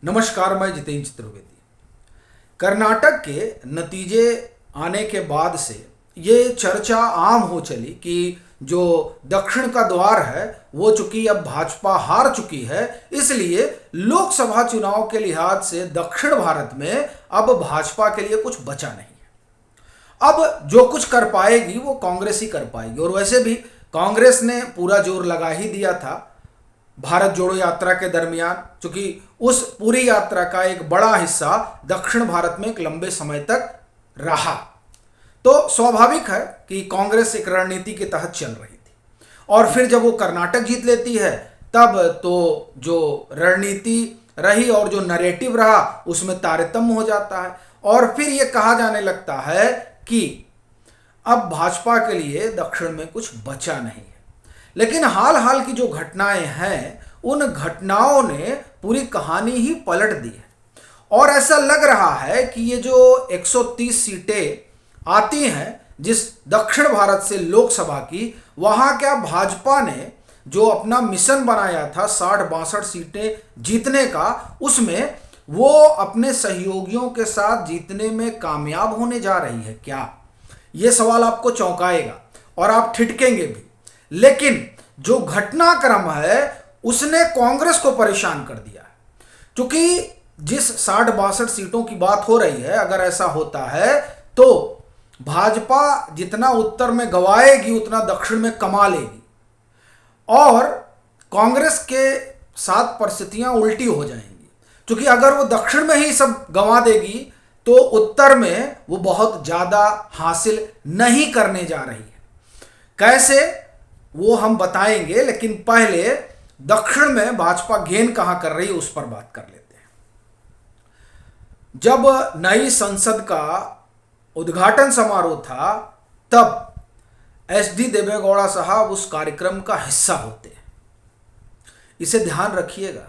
नमस्कार, मैं जितेंद्र चतुर्वेदी। कर्नाटक के नतीजे आने के बाद से ये चर्चा आम हो चली कि जो दक्षिण का द्वार है वो चूंकि अब भाजपा हार चुकी है, इसलिए लोकसभा चुनाव के लिहाज से दक्षिण भारत में अब भाजपा के लिए कुछ बचा नहीं है। अब जो कुछ कर पाएगी वो कांग्रेस ही कर पाएगी, और वैसे भी कांग्रेस ने पूरा जोर लगा ही दिया था भारत जोड़ो यात्रा के दरमियान, चूंकि उस पूरी यात्रा का एक बड़ा हिस्सा दक्षिण भारत में एक लंबे समय तक रहा, तो स्वाभाविक है कि कांग्रेस एक रणनीति के तहत चल रही थी। और फिर जब वो कर्नाटक जीत लेती है तब तो जो रणनीति रही और जो नैरेटिव रहा उसमें तारतम्य हो जाता है, और फिर ये कहा जाने लगता है कि अब भाजपा के लिए दक्षिण में कुछ बचा नहीं है। लेकिन हाल हाल की जो घटनाएं हैं उन घटनाओं ने पूरी कहानी ही पलट दी है, और ऐसा लग रहा है कि ये जो 130 सीटें आती हैं जिस दक्षिण भारत से लोकसभा की, वहां क्या भाजपा ने जो अपना मिशन बनाया था 60-62 सीटें जीतने का, उसमें वो अपने सहयोगियों के साथ जीतने में कामयाब होने जा रही है क्या? ये सवाल आपको चौंकाएगा और आप ठिठकेंगे भी। लेकिन जो घटनाक्रम है उसने कांग्रेस को परेशान कर दिया है, क्योंकि जिस 60-62 सीटों की बात हो रही है, अगर ऐसा होता है तो भाजपा जितना उत्तर में गंवाएगी उतना दक्षिण में कमा लेगी, और कांग्रेस के साथ परिस्थितियां उल्टी हो जाएंगी, क्योंकि अगर वो दक्षिण में ही सब गंवा देगी तो उत्तर में वो बहुत ज्यादा हासिल नहीं करने जा रही है। कैसे, वो हम बताएंगे, लेकिन पहले दक्षिण में भाजपा गेन कहां कर रही है उस पर बात कर लेते हैं। जब नई संसद का उद्घाटन समारोह था तब एच.डी. देवेगौड़ा साहब उस कार्यक्रम का हिस्सा होते हैं, इसे ध्यान रखिएगा।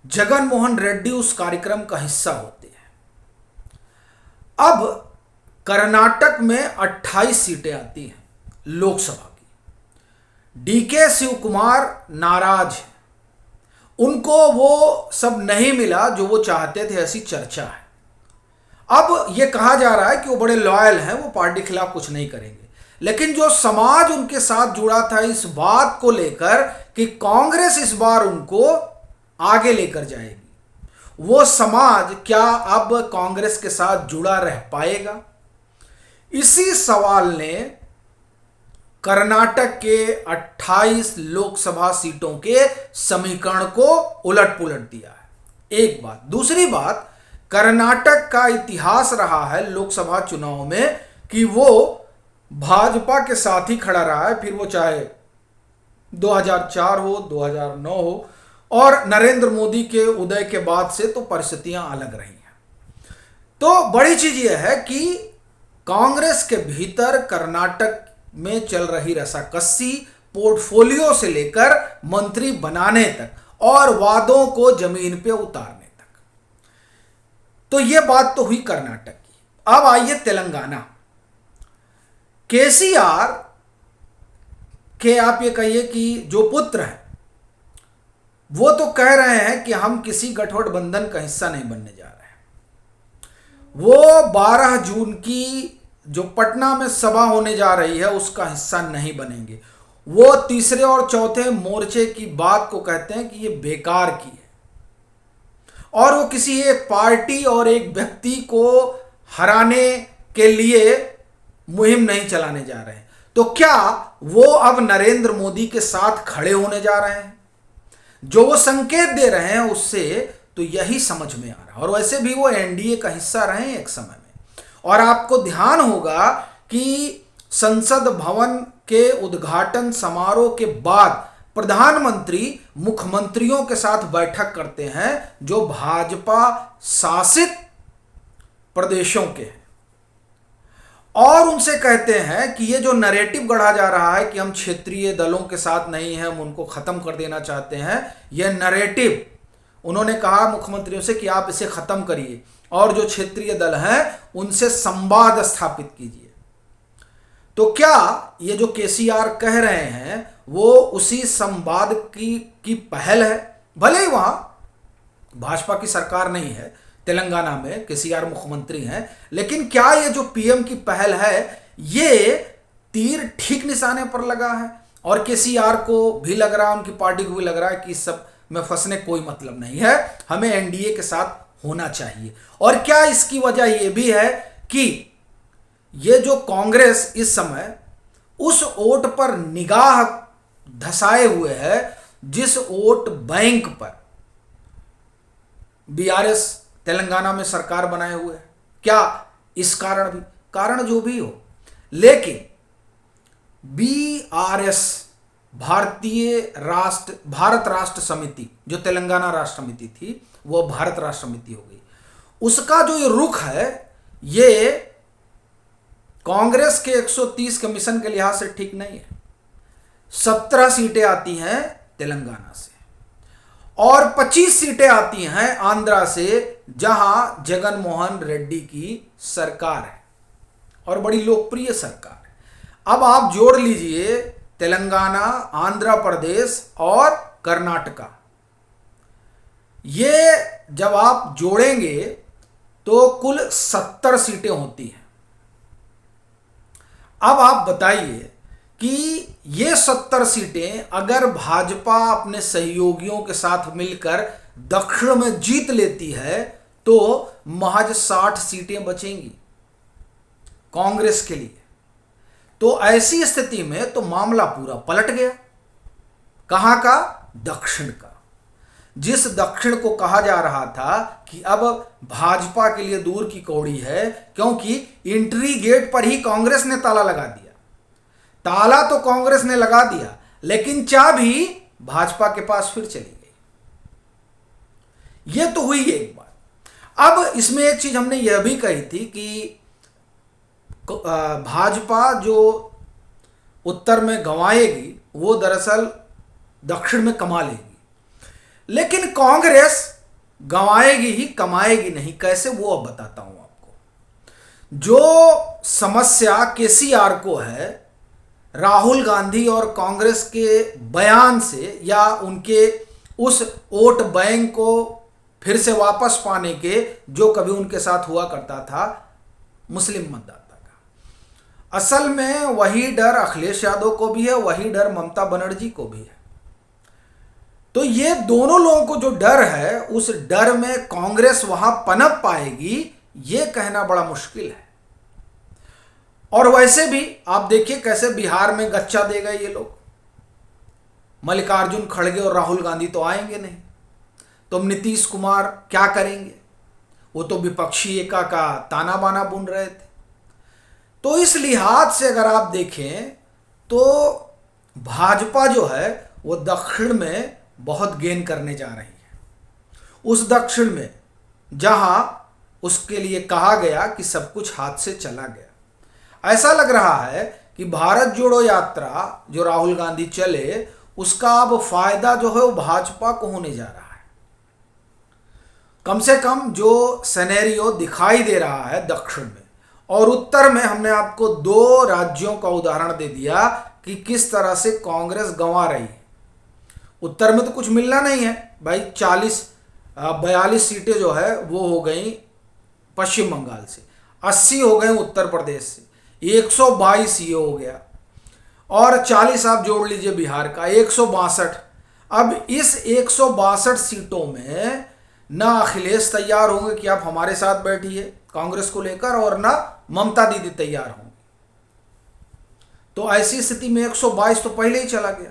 जगन मोहन रेड्डी उस कार्यक्रम का हिस्सा होते हैं। अब कर्नाटक में 28 सीटें आती हैं लोकसभा की। डी.के. शिव कुमार नाराज हैं, उनको वो सब नहीं मिला जो वो चाहते थे, ऐसी चर्चा है। अब ये कहा जा रहा है कि वो बड़े लॉयल हैं, वो पार्टी के खिलाफ कुछ नहीं करेंगे, लेकिन जो समाज उनके साथ जुड़ा था इस बात को लेकर कि कांग्रेस इस बार उनको आगे लेकर जाएगी, वो समाज क्या अब कांग्रेस के साथ जुड़ा रह पाएगा? इसी सवाल ने कर्नाटक के 28 लोकसभा सीटों के समीकरण को उलट पुलट दिया है। एक बात। दूसरी बात, कर्नाटक का इतिहास रहा है लोकसभा चुनाव में कि वो भाजपा के साथ ही खड़ा रहा है, फिर वो चाहे 2004 हो, 2009 हो, और नरेंद्र मोदी के उदय के बाद से तो परिस्थितियां अलग रही हैं। तो बड़ी चीज यह है कि कांग्रेस के भीतर कर्नाटक में चल रही रसाकसी, पोर्टफोलियो से लेकर मंत्री बनाने तक और वादों को जमीन पे उतारने तक। तो यह बात तो हुई कर्नाटक की। अब आइए तेलंगाना। केसीआर के आप ये कहिए कि जो पुत्र हैं वो तो कह रहे हैं कि हम किसी गठबंधन का हिस्सा नहीं बनने जा रहे हैं। वो 12 जून की जो पटना में सभा होने जा रही है उसका हिस्सा नहीं बनेंगे। वो तीसरे और चौथे मोर्चे की बात को कहते हैं कि ये बेकार की है, और वो किसी एक पार्टी और एक व्यक्ति को हराने के लिए मुहिम नहीं चलाने जा रहे हैं। तो क्या वो अब नरेंद्र मोदी के साथ खड़े होने जा रहे हैं? जो वो संकेत दे रहे हैं उससे तो यही समझ में आ रहा है। और वैसे भी वो एनडीए का हिस्सा रहे हैं एक समय में, और आपको ध्यान होगा कि संसद भवन के उद्घाटन समारोह के बाद प्रधानमंत्री मुख्यमंत्रियों के साथ बैठक करते हैं जो भाजपा शासित प्रदेशों के हैं, और उनसे कहते हैं कि ये जो नैरेटिव गढ़ा जा रहा है कि हम क्षेत्रीय दलों के साथ नहीं हैं, हम उनको खत्म कर देना चाहते हैं, यह नैरेटिव उन्होंने कहा मुख्यमंत्रियों से कि आप इसे खत्म करिए और जो क्षेत्रीय दल हैं उनसे संवाद स्थापित कीजिए। तो क्या ये जो केसीआर कह रहे हैं वो उसी संवाद की पहल है? भले ही वहां भाजपा की सरकार नहीं है, तेलंगाना में केसीआर मुख्यमंत्री हैं, लेकिन क्या ये जो पीएम की पहल है ये तीर ठीक निशाने पर लगा है? और केसीआर को भी लग रहा है, उनकी पार्टी को भी लग रहा है कि इस सब में फंसने कोई मतलब नहीं है, हमें एनडीए के साथ होना चाहिए। और क्या इसकी वजह यह भी है कि ये जो कांग्रेस इस समय उस वोट पर निगाह धसाए हुए है जिस वोट बैंक पर बीआरएस तेलंगाना में सरकार बनाए हुए है? क्या इस कारण भी, कारण जो भी हो, लेकिन बीआरएस भारत राष्ट्र समिति, जो तेलंगाना राष्ट्र समिति थी वो भारत राष्ट्र समिति हो गई, उसका जो ये रुख है ये कांग्रेस के 130 कमीशन के लिहाज से ठीक नहीं है। 17 सीटें आती हैं तेलंगाना से और 25 सीटें आती हैं आंध्रा से, जहां जगन मोहन रेड्डी की सरकार है और बड़ी लोकप्रिय सरकार है। अब आप जोड़ लीजिए तेलंगाना, आंध्र प्रदेश और कर्नाटका, ये जब आप जोड़ेंगे तो कुल 70 सीटें होती हैं। अब आप बताइए कि ये 70 सीटें अगर भाजपा अपने सहयोगियों के साथ मिलकर दक्षिण में जीत लेती है तो महज 60 सीटें बचेंगी कांग्रेस के लिए। तो ऐसी स्थिति में तो मामला पूरा पलट गया। कहां का? दक्षिण का। जिस दक्षिण को कहा जा रहा था कि अब भाजपा के लिए दूर की कौड़ी है, क्योंकि एंट्री गेट पर ही कांग्रेस ने ताला लगा दिया। ताला तो कांग्रेस ने लगा दिया, लेकिन चाबी भाजपा के पास फिर चली गई। यह तो हुई एक बात। अब इसमें एक चीज हमने यह भी कही थी कि भाजपा जो उत्तर में गंवाएगी वो दरअसल दक्षिण में कमा लेगी, लेकिन कांग्रेस गंवाएगी ही, कमाएगी नहीं। कैसे? वो अब बताता हूं आपको। जो समस्या केसीआर को है, राहुल गांधी और कांग्रेस के बयान से या उनके उस वोट बैंक को फिर से वापस पाने के जो कभी उनके साथ हुआ करता था मुस्लिम मतदाता का, असल में वही डर अखिलेश यादव को भी है, वही डर ममता बनर्जी को भी है। तो ये दोनों लोगों को जो डर है, उस डर में कांग्रेस वहां पनप पाएगी, ये कहना बड़ा मुश्किल है। और वैसे भी आप देखिए कैसे बिहार में गच्चा देगा ये लोग। मल्लिकार्जुन खड़गे और राहुल गांधी तो आएंगे नहीं, तो नीतीश कुमार क्या करेंगे? वो तो विपक्षी एका का ताना बाना बुन रहे थे। तो इस लिहाज से अगर आप देखें तो भाजपा जो है वो दक्षिण में बहुत गेन करने जा रही है। उस दक्षिण में जहां उसके लिए कहा गया कि सब कुछ हाथ से चला गया, ऐसा लग रहा है कि भारत जोड़ो यात्रा जो राहुल गांधी चले, उसका अब फायदा जो है वो भाजपा को होने जा रहा है। कम से कम जो सिनेरियो दिखाई दे रहा है दक्षिण में और उत्तर में, हमने आपको 2 राज्यों का उदाहरण दे दिया कि किस तरह से कांग्रेस गंवा रही है। उत्तर में तो कुछ मिलना नहीं है भाई। 42 सीटें जो है वो हो गई पश्चिम बंगाल से, 80 हो गए उत्तर प्रदेश से, 122 ये हो गया, और 40 आप जोड़ लीजिए बिहार का, 162। अब इस 162 सीटों में ना अखिलेश तैयार होंगे कि आप हमारे साथ बैठिए कांग्रेस को लेकर, और ना ममता दीदी तैयार होंगी। तो ऐसी स्थिति में 122 तो पहले ही चला गया।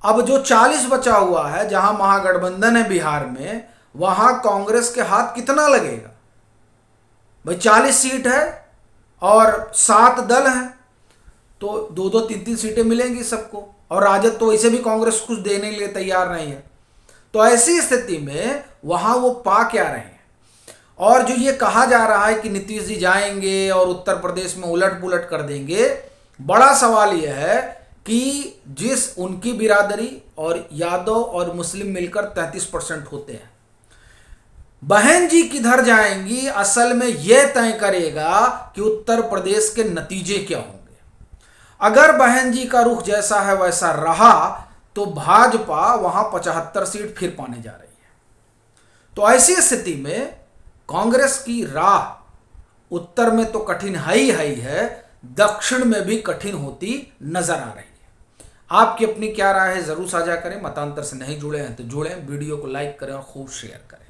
अब जो 40 बचा हुआ है, जहां महागठबंधन है बिहार में, वहां कांग्रेस के हाथ कितना लगेगा भाई? 40 सीट है और 7 दल हैं, तो 2-2, 3-3 सीटें मिलेंगी सबको, और राजद तो वैसे भी कांग्रेस कुछ देने के लिए तैयार नहीं है। तो ऐसी स्थिति में वहां वो पा क्या रहे हैं? और जो ये कहा जा रहा है कि नीतीश जी जाएंगे और उत्तर प्रदेश में उलट पुलट कर देंगे, बड़ा सवाल यह है कि जिस उनकी बिरादरी और यादव और मुस्लिम मिलकर 33% होते हैं, बहन जी किधर जाएंगी, असल में यह तय करेगा कि उत्तर प्रदेश के नतीजे क्या होंगे। अगर बहन जी का रुख जैसा है वैसा रहा तो भाजपा वहां 75 सीट फिर पाने जा रही है। तो ऐसी स्थिति में कांग्रेस की राह उत्तर में तो कठिन है, दक्षिण में भी कठिन होती नजर आ रही है। आपकी अपनी क्या राय है जरूर साझा करें। मतांतर से नहीं जुड़े हैं तो जुड़ें, वीडियो को लाइक करें और खूब शेयर करें।